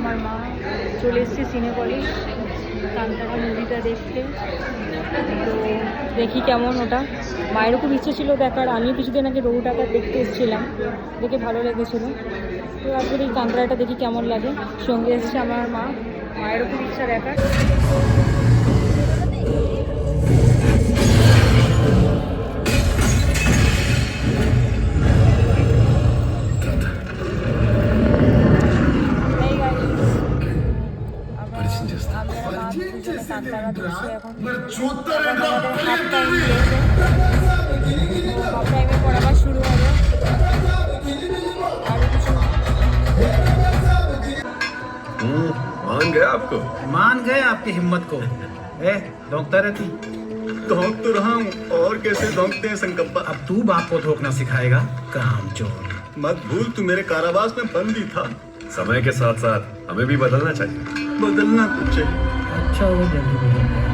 আমার মা চলে এসছে সিনেপলিশ কান্তারা মুভিটা দেখতে। তো দেখি কেমন ওটা। মায়েরও খুব ইচ্ছে ছিল দেখার, আমিও কিছুদিন আগে রঘু ডাকাত দেখতে এসেছিলাম, দেখে ভালো লেগেছিলো। তো আসলে এই কান্তারাটা দেখি কেমন লাগে। সঙ্গে এসছে আমার মা, মায়েরও খুব ইচ্ছা দেখার। কান্তারা দেখছে এখন, আমাদের হাফ টাইম দিয়েছে, হাফ টাইমের পর আবার শুরু হবে আরো কিছু। मान गया आपको? मान गए आपकी हिम्मत को। धोखता रहती। धोख तो रहा हूँ, और कैसे धोखते हैं संकप्पा। अब तू बाप को धोखना सिखाएगा, कामचोर। मत भूल तू मेरे कारावास में बंदी था। समय के साथ साथ हमें भी बदलना चाहिए। बदलना तो चाहिए। अच्छा वो जल्दी बदल गया।